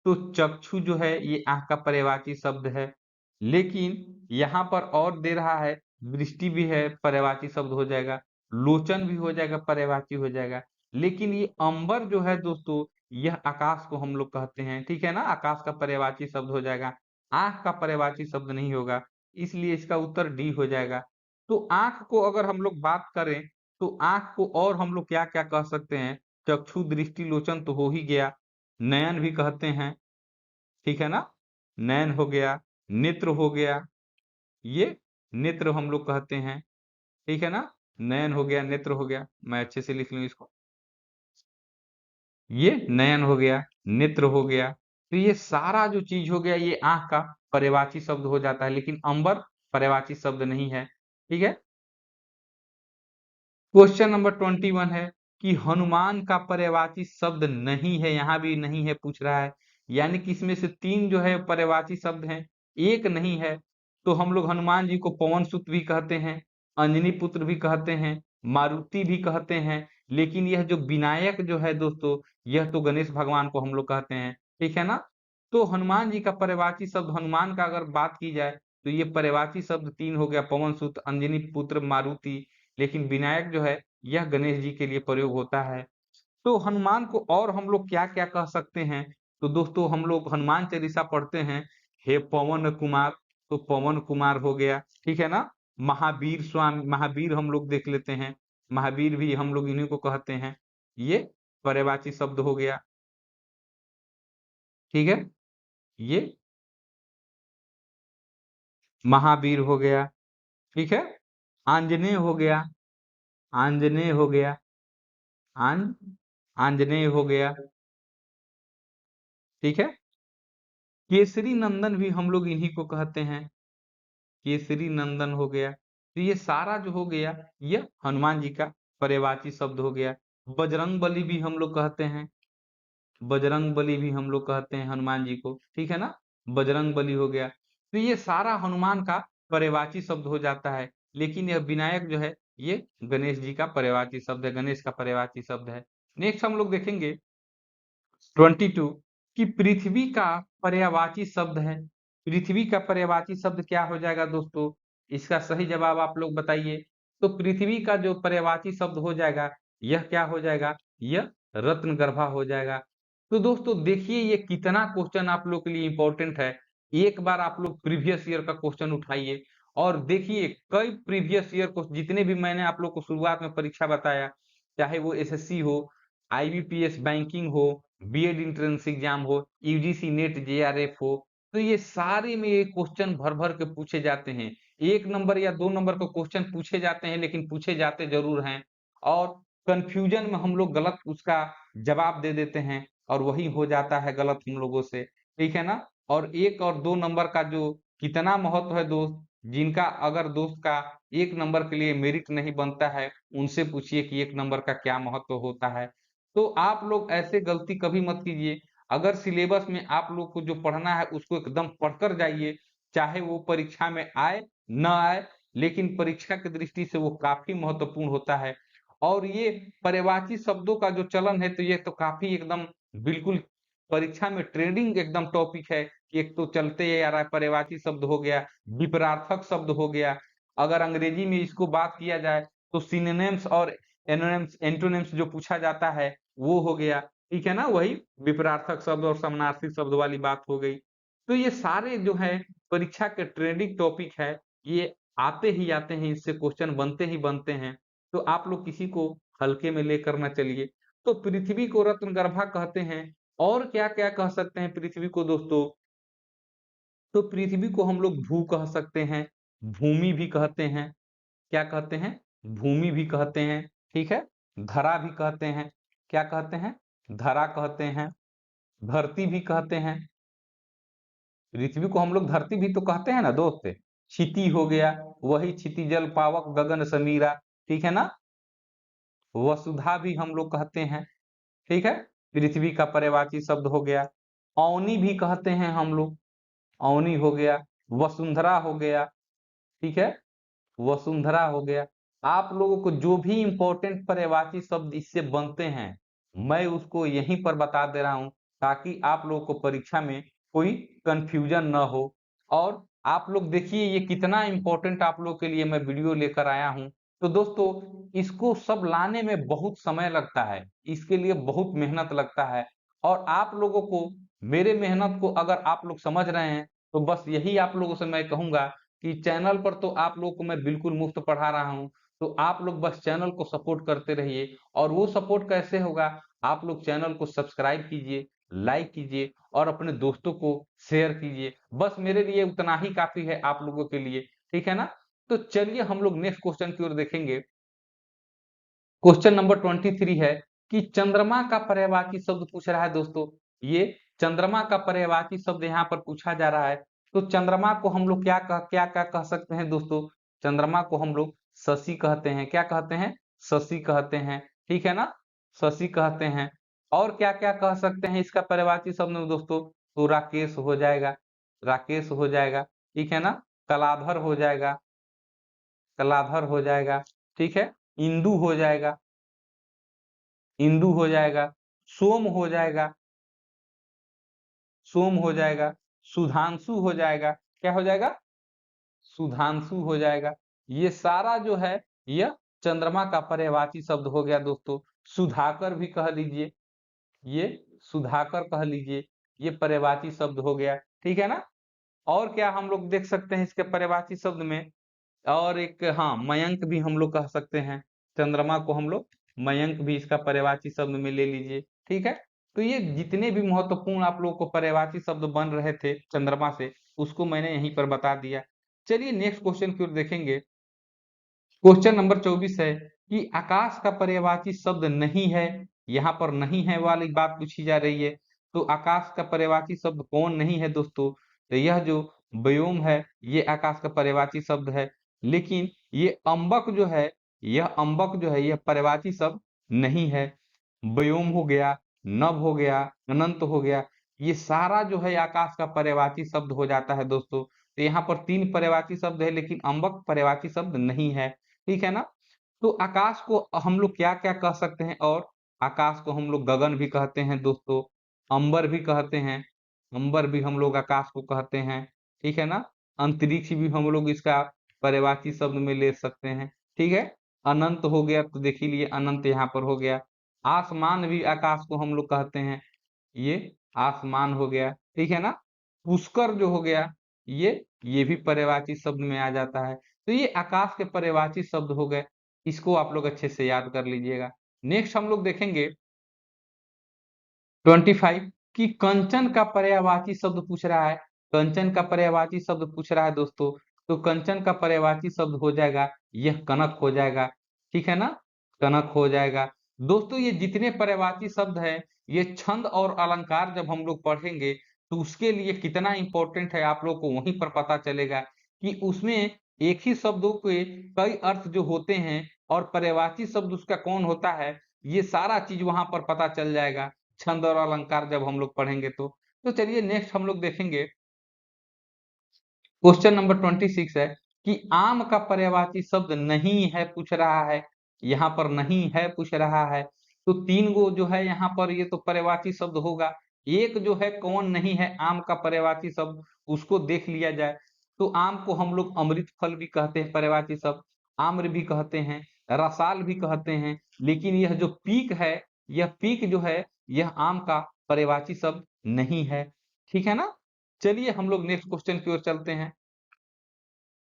तो चक्षु जो है ये आंख का पर्यायवाची शब्द है। लेकिन यहाँ पर और दे रहा है, दृष्टि भी है पर्यायवाची शब्द हो जाएगा, लोचन भी हो जाएगा पर्यायवाची हो जाएगा। लेकिन ये अंबर जो है दोस्तों, यह आकाश को हम लोग कहते हैं, ठीक है ना? आकाश का पर्यायवाची शब्द हो जाएगा, आंख का पर्यायवाची शब्द नहीं होगा, इसलिए इसका उत्तर डी हो जाएगा। तो आंख को अगर हम लोग बात करें, तो आंख को और हम लोग क्या-क्या कह सकते हैं? चक्षु, दृष्टि, लोचन तो हो ही गया, नयन भी कहते हैं, ठीक है ना? नयन हो गया, नेत्र हो गया, ये नेत्र हम लोग कहते हैं, ठीक है ना? नयन हो गया, नेत्र हो गया, मैं अच्छे से लिख लूँ इसको। ये नयन हो गया, नेत्र हो गया, तो ये सारा जो चीज हो गया ये आंख का पर्यायवाची शब्द हो जाता है, लेकिन अंबर पर्यायवाची शब्द नहीं है, ठीक है? क्वेश्चन नंबर 21 है कि हनुमान का पर्यायवाची शब्द नहीं है, यहाँ भी नहीं है पूछ रहा है, यानी कि इसमें से 3 जो है पर्यायवाची शब्द हैं, एक नहीं है। तो हम लोग हनुमान जी को पवन सुत भी कहते हैं, अंजनी पुत्र भी कहते हैं, मारुति भी कहते हैं, लेकिन यह जो विनायक जो है दोस्तों, यह तो गणेश भगवान को हम लोग कहते हैं, ठीक है ना? तो हनुमान जी का पर्यायवाची शब्द, हनुमान का अगर बात की जाए, तो ये पर्यायवाची शब्द 3 हो गया, पवन सुत, अंजनी पुत्र, मारुति, लेकिन विनायक जो है यह गणेश जी के लिए प्रयोग होता है। तो हनुमान को और हम लोग क्या-क्या कह सकते हैं? तो दोस्तों हम लोग हनुमान चालीसा पढ़ते हैं, हे पवन कुमार, तो पवन कुमार हो गया, ठीक है ना? महावीर स्वामी, महावीर हम लोग देख लेते हैं, महावीर भी हम लोग इन्हीं को कहते हैं। ये पर्यायवाची शब्द हो गया, ठीक है? ये महावीर हो गया, ठीक है? आंजनेय हो गया, आंजनेय हो गया, आन आंजनेय हो गया, ठीक है? केसरी नंदन भी हम लोग इन्हीं को कहते हैं, केसरी नंदन हो गया। तो ये सारा जो हो गया, ये हनुमान जी का पर्यायवाची शब्द हो गया। बजरंगबली भी हम लोग कहते हैं, बजरंगबली भी हम लोग कहते हैं हनुमान जी को, ठीक है ना? बजरंगबली हो गया। तो ये सारा हनुमान का पर्यायवाची शब्द हो जाता है। लेकिन यह विनायक जो है ये गणेश जी का पर्यायवाची शब्द है, गणेश का पर्यायवाची शब्द है। नेक्स्ट हम लोग देखेंगे 22 कि पृथ्वी का पर्यायवाची शब्द है। पृथ्वी का पर्यायवाची शब्द क्या हो जाएगा दोस्तों? इसका सही जवाब आप लोग बताइए। तो पृथ्वी का जो पर्यायवाची शब्द हो जाएगा, यह क्या हो जाएगा? यह रत्नगर्भा हो जाएगा। तो दोस्तों देखिए ये कितना क्वेश्चन आप लोग के लिए इंपॉर्टेंट है। एक बार आप लोग प्रीवियस ईयर का क्वेश्चन उठाइए और देखिए कई प्रीवियस ईयर को जितने भी मैंने आप लोग को शुरुआत में परीक्षा बताया, चाहे वो एसएससी हो, आईबीपीएस बैंकिंग हो, बीएड एंट्रेंस एग्जाम हो, यूजीसी नेट जेआरएफ हो, तो ये सारे में ये क्वेश्चन भर भर के पूछे जाते हैं। 1 नंबर या 2 नंबर का क्वेश्चन पूछे जाते हैं, लेकिन पूछे जाते जरूर हैं और कंफ्यूजन में हम लोग गलत उसका जवाब दे देते हैं और वही हो जाता है गलत हम लोगों से, ठीक है ना? और 1 और 2 नंबर का जो कितना महत्व है दोस्त, जिनका अगर दोस्त का 1 नंबर के लिए मेरिट नहीं बनता है, उनसे पूछिए कि 1 नंबर का क्या महत्व होता है। तो आप लोग ऐसे गलती कभी मत कीजिए। अगर सिलेबस में आप लोग को जो पढ़ना है उसको एकदम पढ़कर जाइए, चाहे वो परीक्षा में आए, ना आए, लेकिन परीक्षा की दृष्टि से वो काफ़ी महत्वपूर्ण होता है। और ये पर्यायवाची शब्दों का जो चलन है, तो ये तो काफ़ी एकदम बिल्कुल परीक्षा में ट्रेंडिंग एकदम टॉपिक है। कि एक तो चलते ही आ रहा है पर्यायवाची शब्द हो गया, विपरार्थक शब्द हो गया। अगर अंग्रेजी में इसको बात किया जाए तो सिनोनिम्स और एनोनिम्स एंटोनिम्स जो पूछा जाता है वो हो गया, ठीक है ना? वही विपरार्थक शब्द और समानार्थी शब्द वाली बात हो गई। तो ये सारे जो है परीक्षा के ट्रेंडिंग टॉपिक है, ये आते ही आते हैं, इससे क्वेश्चन बनते ही बनते हैं। तो आप लोग किसी को हल्के में लेकर ना चलिए। तो पृथ्वी को रत्नगर्भा कहते हैं और क्या-क्या कह सकते हैं पृथ्वी को दोस्तों? तो पृथ्वी को हम लोग भू कह सकते हैं, भूमि भी कहते हैं। क्या कहते हैं? भूमि भी कहते हैं, ठीक है? धरा भी कहते हैं। क्या कहते हैं? धरा कहते हैं, धरती भी कहते हैं। पृथ्वी को हम लोग धरती भी तो कहते हैं ना दोस्त। क्षिति हो गया, वही क्षिति जल पावक गगन समीरा, ठीक है ना? वसुधा भी हम लोग कहते हैं, ठीक है? पृथ्वी का पर्यायवाची शब्द हो गया। अवनी भी कहते हैं हम लोग, अवनी हो गया, वसुंधरा हो गया, ठीक है? वसुंधरा हो गया। आप लोगों को जो भी इम्पोर्टेंट पर्यायवाची शब्द इससे बनते हैं, मैं उसको यहीं पर बता दे रहा हूँ ताकि आप लोगों को परीक्षा में कोई कन्फ्यूजन ना हो। और आप लोग देखिए ये कितना इम्पोर्टेंट आप लोग के लिए मैं वीडियो लेकर आया हूँ। तो दोस्तों इसको सब लाने में बहुत समय लगता है, इसके लिए बहुत मेहनत लगता है और आप लोगों को मेरे मेहनत को अगर आप लोग समझ रहे हैं, तो बस यही आप लोगों से मैं कहूँगा कि चैनल पर तो आप लोग को मैं बिल्कुल मुफ्त पढ़ा रहा हूँ, तो आप लोग बस चैनल को सपोर्ट करते रहिए और वो सपोर्ट कैसे होगा? आप लोग चैनल को सब्सक्राइब कीजिए, लाइक कीजिए और अपने दोस्तों को शेयर कीजिए। बस मेरे लिए उतना ही काफ़ी है आप लोगों के लिए, ठीक है ना? तो चलिए हम लोग नेक्स्ट क्वेश्चन की ओर देखेंगे। क्वेश्चन नंबर 23 है कि चंद्रमा का पर्यायवाची शब्द पूछ रहा है दोस्तों। ये चंद्रमा का पर्यायवाची शब्द यहाँ पर पूछा जा रहा है। तो चंद्रमा को हम लोग क्या-क्या कह सकते हैं दोस्तों? चंद्रमा को हम लोग शशि कहते हैं। क्या कहते हैं? शशि कहते हैं, ठीक है ना? शशि कहते हैं। और क्या-क्या कह सकते हैं इसका पर्यायवाची शब्द में दोस्तों? तो राकेश हो जाएगा, राकेश हो जाएगा, ठीक है ना? कलाधर हो जाएगा, कलाधर हो जाएगा, ठीक है? इंदु हो जाएगा, इंदु हो जाएगा, सोम हो जाएगा, सोम हो जाएगा, सुधांशु हो जाएगा, क्या हो जाएगा? सुधांशु हो जाएगा। ये सारा जो है यह चंद्रमा का पर्यायवाची शब्द हो गया दोस्तों। सुधाकर भी कह लीजिए, ये सुधाकर कह लीजिए, ये पर्यायवाची शब्द हो गया, ठीक है ना? और क्या हम लोग देख सकते हैं इसके पर्यायवाची शब्द में? और एक हाँ, मयंक भी हम लोग कह सकते हैं। चंद्रमा को हम लोग मयंक भी इसका पर्यायवाची शब्द में ले लीजिए, ठीक है? तो ये जितने भी महत्वपूर्ण आप लोगों को पर्यायवाची शब्द बन रहे थे चंद्रमा से, उसको मैंने यहीं पर बता दिया। चलिए नेक्स्ट क्वेश्चन की ओर देखेंगे। क्वेश्चन नंबर 24 है कि आकाश का पर्यायवाची शब्द नहीं है। यहाँ पर नहीं है वाली बात पूछी जा रही है। तो आकाश का पर्यायवाची शब्द कौन नहीं है दोस्तों? तो यह जो व्योम है, ये आकाश का पर्यायवाची शब्द है। लेकिन ये अम्बक जो है, यह अम्बक जो है, यह पर्यायवाची शब्द नहीं है। व्योम हो गया, नभ हो गया, अनंत हो गया, ये सारा जो है आकाश का पर्यायवाची शब्द हो जाता है दोस्तों। तो यहाँ पर 3 पर्यायवाची शब्द है, लेकिन अम्बक पर्यायवाची शब्द नहीं है, ठीक है ना। तो आकाश को हम लोग क्या क्या कह सकते हैं, और आकाश को हम लोग गगन भी कहते हैं दोस्तों, अंबर भी कहते हैं, अंबर भी हम लोग आकाश को कहते हैं, ठीक है ना। अंतरिक्ष भी हम लोग इसका पर्यायवाची शब्द में ले सकते हैं, ठीक है। अनंत हो गया, तो देख ही लिए अनंत यहाँ पर हो गया। आसमान भी आकाश को हम लोग कहते हैं, ये आसमान हो गया, ठीक है ना। पुष्कर जो हो गया, ये भी पर्यायवाची शब्द में आ जाता है। तो ये आकाश के पर्यायवाची शब्द हो गए, इसको आप लोग अच्छे से याद कर लीजिएगा। नेक्स्ट हम लोग देखेंगे 25 कि कंचन का पर्यायवाची शब्द पूछ रहा है। कंचन का पर्यायवाची शब्द पूछ रहा है दोस्तों, तो कंचन का पर्यायवाची शब्द हो जाएगा, यह कनक हो जाएगा, ठीक है ना, कनक हो जाएगा। दोस्तों ये जितने पर्यायवाची शब्द है, ये छंद और अलंकार जब हम लोग पढ़ेंगे तो उसके लिए कितना इंपॉर्टेंट है आप लोग को वहीं पर पता चलेगा कि उसमें एक ही शब्दों के कई अर्थ जो होते हैं और पर्यायवाची शब्द उसका कौन होता है, ये सारा चीज वहां पर पता चल जाएगा छंद और अलंकार जब हम लोग पढ़ेंगे तो चलिए नेक्स्ट हम लोग देखेंगे। क्वेश्चन नंबर 26 है कि आम का पर्यायवाची शब्द नहीं है पूछ रहा है, यहाँ पर नहीं है पूछ रहा है। तो 3 गो जो है यहाँ पर ये तो पर्यायवाची शब्द होगा, एक जो है कौन नहीं है आम का पर्यायवाची शब्द, उसको देख लिया जाए। तो आम को हम लोग अमृत फल भी कहते हैं पर्यायवाची शब्द, आम्र भी कहते हैं, रसाल भी कहते हैं, लेकिन यह जो पीक है, यह पीक जो है यह आम का पर्यायवाची शब्द नहीं है, ठीक है ना। चलिए हम लोग नेक्स्ट क्वेश्चन की ओर चलते हैं।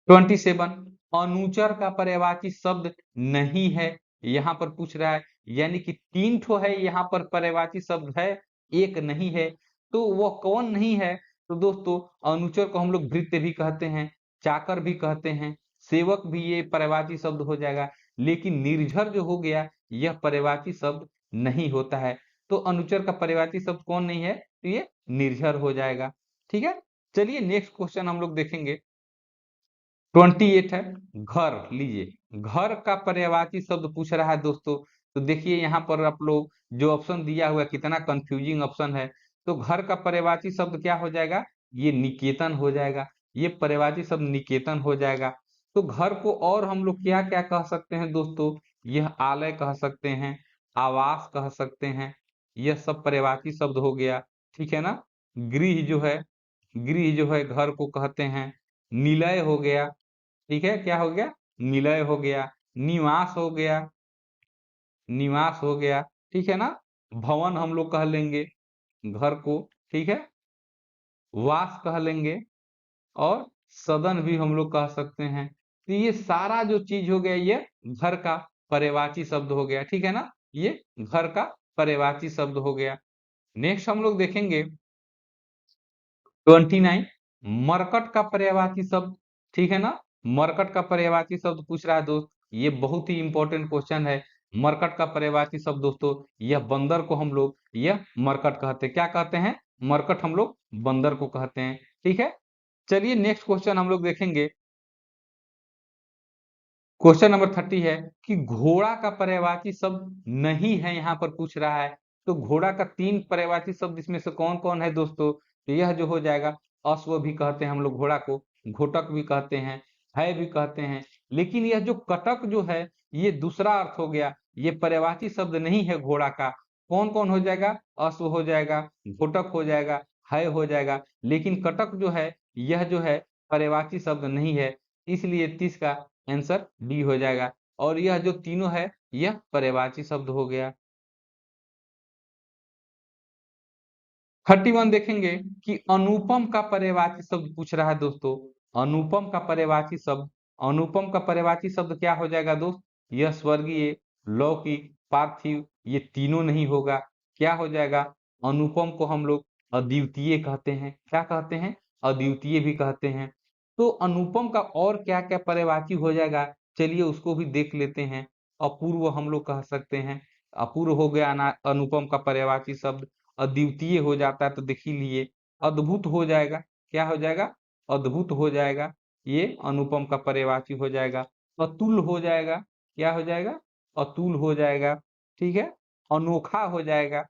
27 अनुचर का पर्यायवाची शब्द नहीं है, यहाँ पर पूछ रहा है, यानी कि 3 ठो है यहाँ पर पर्यायवाची शब्द है, एक नहीं है। तो वो कौन नहीं है, तो दोस्तों अनुचर को हम लोग भृत्य भी कहते हैं, चाकर भी कहते हैं, सेवक भी ये पर्यायवाची शब्द हो जाएगा, लेकिन निर्झर जो हो गया यह पर्यायवाची शब्द नहीं होता है। तो अनुचर का पर्यायवाची शब्द कौन नहीं है, तो ये निर्झर हो जाएगा, ठीक है। चलिए नेक्स्ट क्वेश्चन हम लोग देखेंगे। 28 है घर, लीजिए घर का पर्यायवाची शब्द पूछ रहा है दोस्तों। तो देखिए यहाँ पर आप लोग जो ऑप्शन दिया हुआ है कितना कंफ्यूजिंग ऑप्शन है। तो घर का पर्यायवाची शब्द क्या हो जाएगा, ये निकेतन हो जाएगा, ये पर्यायवाची शब्द निकेतन हो जाएगा। तो घर को और हम लोग क्या क्या कह सकते हैं दोस्तों, यह आलय कह सकते हैं, आवास कह सकते हैं, यह सब पर्यायवाची शब्द हो गया, ठीक है ना। गृह जो है, गृह जो है घर को कहते हैं, निलय हो गया, ठीक है, क्या हो गया, निलय हो गया, निवास हो गया, निवास हो गया, ठीक है ना। भवन हम लोग कह लेंगे घर को, ठीक है, वास कह लेंगे, और सदन भी हम लोग कह सकते हैं। तो ये सारा जो चीज हो गया ये घर का पर्यायवाची शब्द हो गया, ठीक है ना, ये घर का पर्यायवाची शब्द हो गया। नेक्स्ट हम लोग देखेंगे 29 मरकट का पर्यायवाची शब्द, ठीक है ना। मरकट का पर्यायवाची शब्द पूछ रहा है दोस्त, ये बहुत ही इंपॉर्टेंट क्वेश्चन है। मरकट का पर्यायवाची शब्द दोस्तों, यह बंदर को हम लोग यह मरकट कहते हैं, क्या कहते हैं, मरकट हम लोग बंदर को कहते हैं, ठीक है। चलिए नेक्स्ट क्वेश्चन हम लोग देखेंगे। क्वेश्चन नंबर 30 है कि घोड़ा का पर्यायवाची शब्द नहीं है, यहाँ पर पूछ रहा है। तो घोड़ा का 3 पर्यायवाची शब्द इसमें से कौन कौन है दोस्तों, तो यह जो हो जाएगा, अश्व भी कहते हैं हम लोग घोड़ा को, घोटक भी कहते हैं, है भी कहते हैं, लेकिन यह जो कटक जो है ये दूसरा अर्थ हो गया, ये पर्यायवाची शब्द नहीं है घोड़ा का। कौन कौन हो जाएगा, अश्व हो जाएगा, घोटक हो जाएगा, है हो जाएगा, लेकिन कटक जो है यह जो है पर्यायवाची शब्द नहीं है, इसलिए 30 का आंसर डी हो जाएगा। और यह जो तीनों है यह पर्यायवाची शब्द हो गया। 31 देखेंगे कि अनुपम का पर्यायवाची शब्द पूछ रहा है दोस्तों। अनुपम का पर्यायवाची शब्द, अनुपम का पर्यायवाची शब्द क्या हो जाएगा दोस्त, यह स्वर्गीय, लौकिक, पार्थिव, ये तीनों नहीं होगा, क्या हो जाएगा, अनुपम को हम लोग अद्वितीय कहते हैं, क्या कहते हैं, अद्वितीय भी कहते हैं। तो अनुपम का और क्या क्या पर्यायवाची हो जाएगा, चलिए उसको भी देख लेते हैं। अपूर्व हम लोग कह सकते हैं, अपूर्व हो गया अनुपम का पर्यायवाची शब्द। अद्वितीय हो जाता है तो देख ही लिए, अद्भुत हो जाएगा, क्या हो जाएगा, अद्भुत हो जाएगा, ये अनुपम का पर्यायवाची हो जाएगा। अतुल हो जाएगा, क्या हो जाएगा, अतुल हो जाएगा, ठीक है। अनोखा हो जाएगा,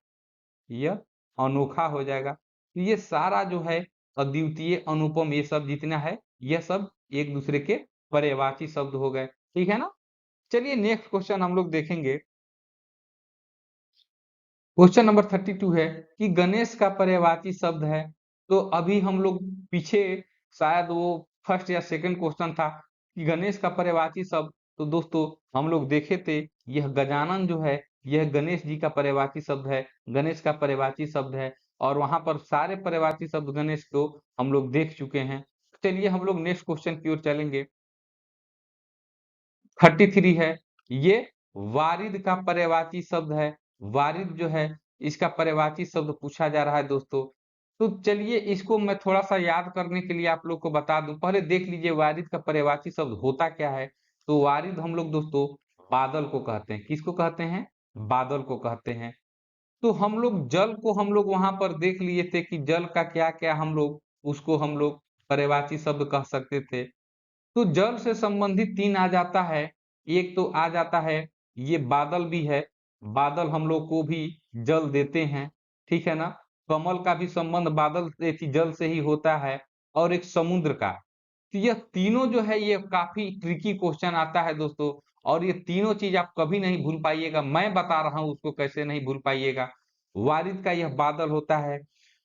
यह अनोखा हो जाएगा। तो ये सारा जो है अद्वितीय, अनुपम, ये सब जितना है यह सब एक दूसरे के पर्यायवाची शब्द हो गए। ठीक है ना? चलिए नेक्स्ट क्वेश्चन हम लोग देखेंगे। क्वेश्चन नंबर 32 है कि गणेश का पर्यायवाची शब्द है। तो अभी हम लोग पीछे शायद वो फर्स्ट या सेकंड क्वेश्चन था कि गणेश का पर्यायवाची शब्द, तो दोस्तों हम लोग देखे थे यह गजानन जो है यह गणेश जी का पर्यायवाची शब्द है, गणेश का पर्यायवाची शब्द है। और वहां पर सारे पर्यायवाची शब्द गणेश को हम लोग देख चुके हैं। चलिए हम लोग नेक्स्ट क्वेश्चन की ओर चलेंगे। 33 है, ये वारिद का पर्यायवाची शब्द है। वारिद जो है इसका पर्यायवाची शब्द पूछा जा रहा है दोस्तों। तो चलिए इसको मैं थोड़ा सा याद करने के लिए आप लोग को बता दूं। पहले देख लीजिए वारिद का पर्यायवाची शब्द होता क्या है। तो वारिद हम लोग दोस्तों बादल को कहते हैं। किसको कहते हैं? बादल को कहते हैं। तो हम लोग जल को हम लोग वहां पर देख लिए थे कि जल का क्या क्या हम लोग उसको हम लोग पर्यायवाची शब्द कह सकते थे। तो जल से संबंधित तीन आ जाता है। एक तो आ जाता है ये बादल भी है, बादल हम लोग को भी जल देते हैं। ठीक है ना? कमल का भी संबंध बादल से जल से ही होता है। और एक समुद्र का। तो यह तीनों जो है ये काफी ट्रिकी क्वेश्चन आता है दोस्तों। और ये तीनों चीज आप कभी नहीं भूल पाइएगा, मैं बता रहा हूं उसको कैसे नहीं भूल पाइएगा। वारिद का यह बादल होता है।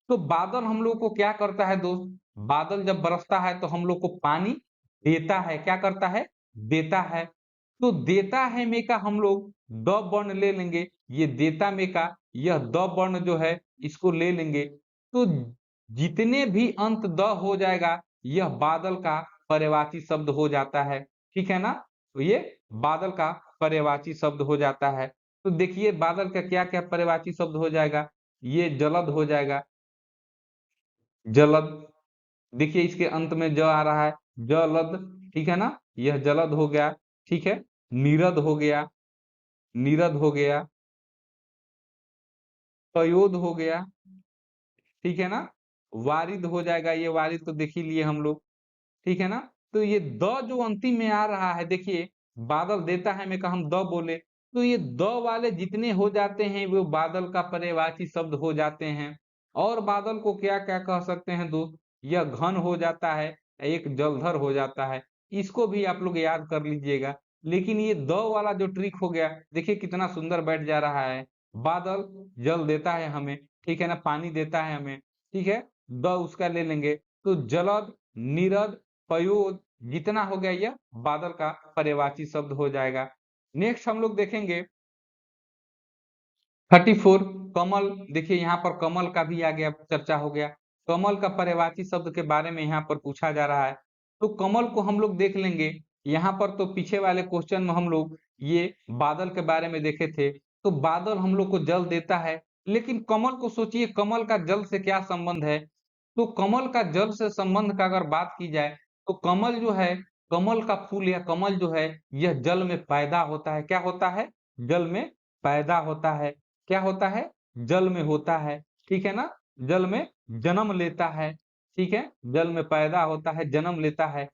तो बादल हम लोग को क्या करता है दोस्त? बादल जब बरसता है तो हम लोग को पानी देता है। क्या करता है? देता है। तो देता है में का हम लोग द वर्ण ले लेंगे। ये देता में का यह द वर्ण जो है इसको ले लेंगे। तो जितने भी अंत द हो जाएगा यह बादल का पर्यायवाची शब्द हो जाता है। ठीक है ना? तो ये बादल का पर्यायवाची शब्द हो जाता है। तो देखिए बादल का क्या क्या पर्यायवाची शब्द हो जाएगा। ये जलद हो जाएगा, जलद। देखिए इसके अंत में ज आ रहा है, जलद। ठीक है ना? यह जलद हो गया। ठीक है? नीरद हो गया, नीरद हो गया, पयोद हो गया। ठीक है ना? वारिद हो जाएगा, ये वारिद तो देख ही लिए हम लोग। ठीक है ना? तो ये द जो अंतिम में आ रहा है, देखिए बादल देता है में का हम द बोले, तो ये द वाले जितने हो जाते हैं वो बादल का पर्यायवाची शब्द हो जाते हैं। और बादल को क्या क्या कह सकते हैं दोस्त? यह घन हो जाता है, एक जलधर हो जाता है। इसको भी आप लोग याद कर लीजिएगा। लेकिन ये द वाला जो ट्रिक हो गया, देखिए कितना सुंदर बैठ जा रहा है। बादल जल देता है हमें, ठीक है ना, पानी देता है हमें। ठीक है? द उसका ले लेंगे। तो जलद, नीरद, पयोद जितना हो गया यह बादल का पर्यायवाची शब्द हो जाएगा। नेक्स्ट हम लोग देखेंगे 34 कमल। देखिए यहाँ पर कमल का भी आ गया, चर्चा हो गया। कमल का पर्यायवाची शब्द के बारे में यहाँ पर पूछा जा रहा है। तो कमल को हम लोग देख लेंगे। यहाँ पर तो पीछे वाले क्वेश्चन में हम लोग ये बादल के बारे में देखे थे। तो बादल हम लोग को जल देता है। लेकिन कमल को सोचिए, कमल का जल से क्या संबंध है? तो कमल का जल से संबंध का अगर बात की जाए तो कमल जो है, कमल का फूल या कमल जो है यह जल में पैदा होता है। क्या होता है? जल में पैदा होता है। क्या होता है? जल में होता है। ठीक है ना? जल में जन्म लेता है। ठीक है? जल में पैदा होता है, जन्म लेता है।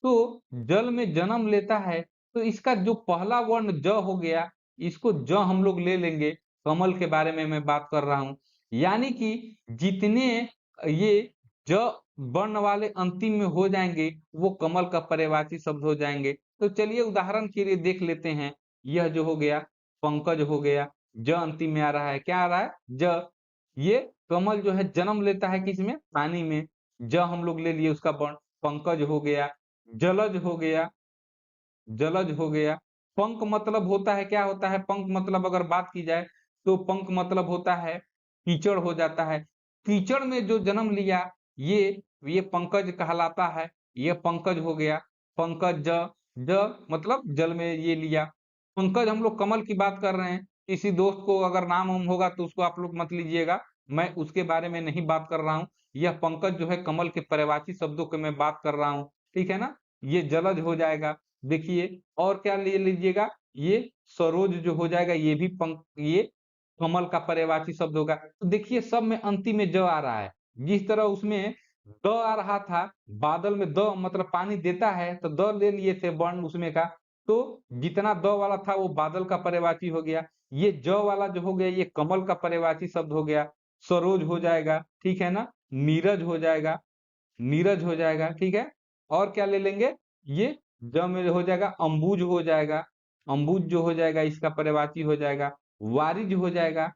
तो जल में जन्म लेता है। तो इसका जो पहला वर्ण ज हो गया, इसको ज हम लोग ले लेंगे। कमल के बारे में मैं बात कर रहा हूं। यानी कि जितने ये ज वर्ण वाले अंतिम में हो जाएंगे वो कमल का पर्यायवाची शब्द हो जाएंगे। तो चलिए उदाहरण के लिए देख लेते हैं। यह जो हो गया पंकज हो गया, ज अंतिम में आ रहा है। क्या आ रहा है? ज। ये कमल जो है जन्म लेता है किसमें? पानी में। ज हम लोग ले लिए उसका वर्ण। पंकज हो गया, जलज हो गया, जलज हो गया। पंख मतलब होता है, क्या होता है पंख मतलब? अगर बात की जाए तो पंख मतलब होता है कीचड़ हो जाता है। कीचड़ में जो जन्म लिया ये ये पंकज कहलाता है। ये पंकज हो गया। पंकज ज, ज मतलब जल में ये लिया। पंकज हम लोग कमल की बात कर रहे हैं। किसी दोस्त को अगर नाम उम होगा तो उसको आप लोग मत लीजिएगा, मैं उसके बारे में नहीं बात कर रहा हूँ। यह पंकज जो है कमल के पर्यायवाची शब्दों की मैं बात कर रहा हूँ। ठीक है ना? ये जलज हो जाएगा। देखिए और क्या ले लीजिएगा, ये सरोज जो हो जाएगा, ये भी पंख, ये कमल का पर्यायवाची शब्द होगा। तो देखिए सब में अंतिम में ज आ रहा है। जिस तरह उसमें द आ रहा था, बादल में द मतलब पानी देता है, तो द ले लिए थे वर्ण उसमें का। तो जितना द वाला था वो बादल का पर्यायवाची हो गया। ये ज वाला जो हो गया ये कमल का पर्यायवाची शब्द हो गया। सरोज हो जाएगा। ठीक है ना? नीरज हो जाएगा। नीरज हो जाएगा, ठीक है। और क्या ले लेंगे, ये ज में हो जाएगा अंबुज हो जाएगा, अंबुज जो हो जाएगा इसका पर्यायवाची हो जाएगा वारिज हो जाएगा,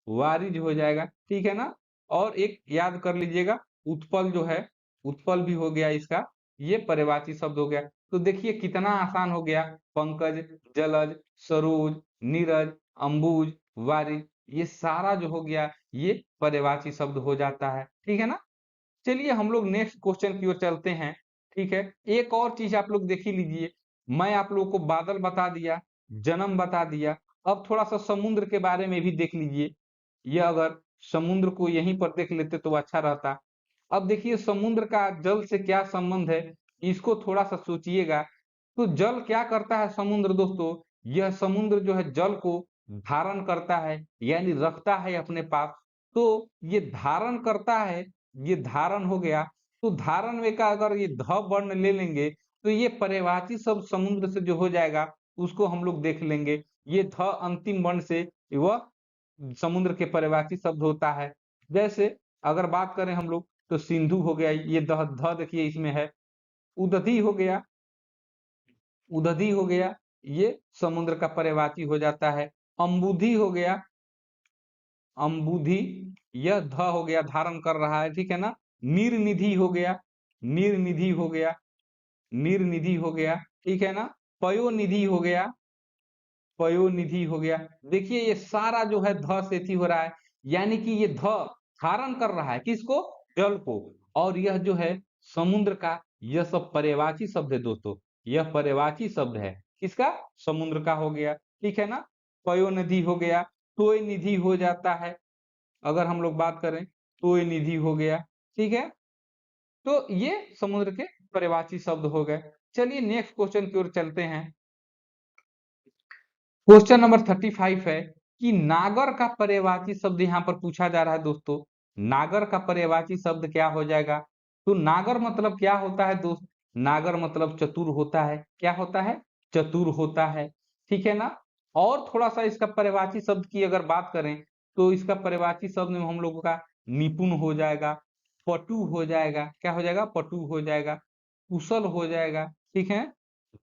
वारिज हो जाएगा, ठीक है ना। और एक याद कर लीजिएगा उत्पल जो है, उत्पल भी हो गया इसका, ये पर्यायवाची शब्द हो गया। तो देखिए कितना आसान हो गया, पंकज, जलज, सरोज, नीरज, अंबुज, वारिज, ये सारा जो हो गया ये पर्यायवाची शब्द हो जाता है, ठीक है ना। चलिए हम लोग नेक्स्ट क्वेश्चन की ओर चलते हैं, ठीक है। एक और चीज आप लोग देख ही लीजिए, मैं आप लोगों को बादल बता दिया, जन्म बता दिया, अब थोड़ा सा समुद्र के बारे में भी देख लीजिए। ये अगर समुद्र को यहीं पर देख लेते तो अच्छा रहता। अब देखिए समुद्र का जल से क्या संबंध है, इसको थोड़ा सा सोचिएगा। तो जल क्या करता है समुद्र दोस्तों, यह समुद्र जो है जल को धारण करता है, यानी रखता है अपने पास। तो ये धारण करता है, ये धारण हो गया। तो धारण में का अगर ये ध वर्ण ले लेंगे तो ये पर्यायवाची शब्द समुद्र से जो हो जाएगा उसको हम लोग देख लेंगे। ये ध अंतिम वर्ण से वह समुद्र के पर्यायवाची शब्द होता है। जैसे अगर बात करें हम लोग तो सिंधु हो गया, ये द ध देखिए इसमें है। उदधि हो गया, उदधि हो गया, ये समुद्र का पर्यायवाची हो जाता है। अम्बुधि हो गया, अम्बुधि, यह ध हो गया, धारण कर रहा है, ठीक है ना। नीरनिधि हो गया, नीरनिधि हो गया, नीरनिधि हो गया, ठीक है ना। पयोनिधि हो गया, पयोनिधि हो गया। देखिए ये सारा जो है ध से थी हो रहा है, यानी कि ये ध धारण कर रहा है किसको, जल को। और यह जो है समुद्र का, यह सब पर्यायवाची शब्द है दोस्तों, यह पर्यायवाची शब्द है किसका, समुद्र का हो गया, ठीक है ना। पयोनिधि हो गया, तोय निधि हो जाता है, अगर हम लोग बात करें तोय निधि हो गया, ठीक है। तो ये समुद्र के पर्यायवाची शब्द हो गए। चलिए नेक्स्ट क्वेश्चन की ओर चलते हैं। क्वेश्चन नंबर 35 है कि नागर का पर्यायवाची शब्द यहाँ पर पूछा जा रहा है दोस्तों। नागर का पर्यायवाची शब्द क्या हो जाएगा, तो नागर मतलब क्या होता है दोस्त, नागर मतलब चतुर होता है, क्या होता है, चतुर होता है, ठीक है ना। और थोड़ा सा इसका पर्यायवाची शब्द की अगर बात करें तो इसका पर्यायवाची शब्द में हम लोगों का निपुण हो जाएगा, पटु हो जाएगा, क्या हो जाएगा, पटु हो जाएगा, कुशल हो जाएगा, ठीक है,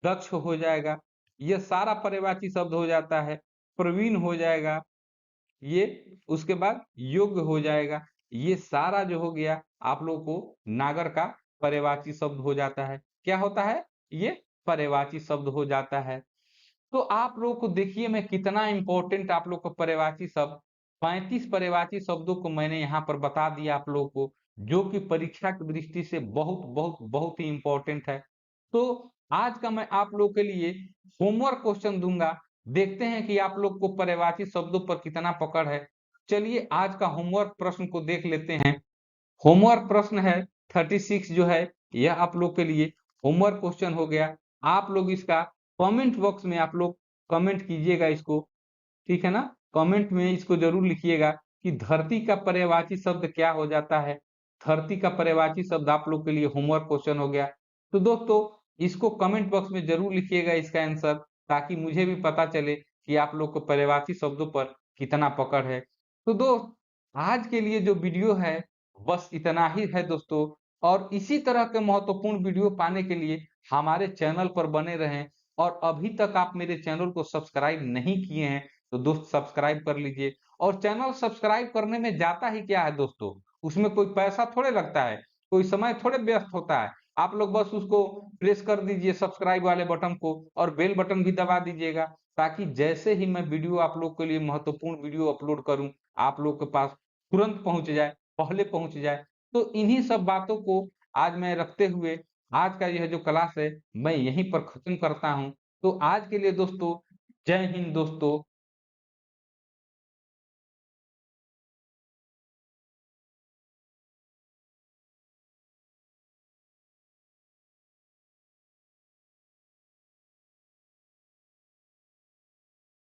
दक्ष हो जाएगा, ये सारा पर्यायवाची शब्द हो जाता है। प्रवीण हो जाएगा, ये उसके बाद योग्य हो जाएगा। ये सारा जो हो गया आप लोगों को नागर का पर्यायवाची शब्द हो जाता है, क्या होता है, ये पर्यायवाची शब्द हो जाता है। तो आप लोगों को देखिए मैं कितना इंपॉर्टेंट आप लोग को पर्यायवाची शब्द, 35 पर्यायवाची शब्दों को मैंने यहाँ पर बता दिया आप लोगों को, जो कि परीक्षा की दृष्टि से बहुत बहुत बहुत ही इंपॉर्टेंट है। तो आज का मैं आप लोग के लिए होमवर्क क्वेश्चन दूंगा, देखते हैं कि आप लोग को पर्यायवाची शब्दों पर कितना पकड़ है। चलिए आज का होमवर्क प्रश्न को देख लेते हैं। होमवर्क प्रश्न है 36 जो है, यह आप लोग के लिए होमवर्क क्वेश्चन हो गया। आप लोग इसका कमेंट बॉक्स में आप लोग कमेंट कीजिएगा इसको, ठीक है ना। कमेंट में इसको जरूर लिखिएगा कि धरती का पर्यायवाची शब्द क्या हो जाता है। धरती का पर्यायवाची शब्द आप लोग के लिए होमवर्क क्वेश्चन हो गया। तो दोस्तों इसको कमेंट बॉक्स में जरूर लिखिएगा इसका आंसर, ताकि मुझे भी पता चले कि आप लोग को पर्यायवाची शब्दों पर कितना पकड़ है। तो दोस्त आज के लिए जो वीडियो है बस इतना ही है दोस्तों। और इसी तरह के महत्वपूर्ण वीडियो पाने के लिए हमारे चैनल पर बने रहें। और अभी तक आप मेरे चैनल को सब्सक्राइब नहीं किए हैं तो दोस्त सब्सक्राइब कर लीजिए। और चैनल सब्सक्राइब करने में जाता ही क्या है दोस्तों, उसमें कोई पैसा थोड़े लगता है, कोई समय थोड़े व्यस्त होता है। आप लोग बस उसको प्रेस कर दीजिए सब्सक्राइब वाले बटन को, और बेल बटन भी दबा दीजिएगा, ताकि जैसे ही मैं वीडियो आप लोग के लिए महत्वपूर्ण वीडियो अपलोड करूं आप लोग के पास तुरंत पहुंच जाए, पहले पहुंच जाए। तो इन्हीं सब बातों को आज मैं रखते हुए आज का यह जो क्लास है मैं यहीं पर खत्म करता हूं। तो आज के लिए दोस्तों जय हिंद दोस्तों।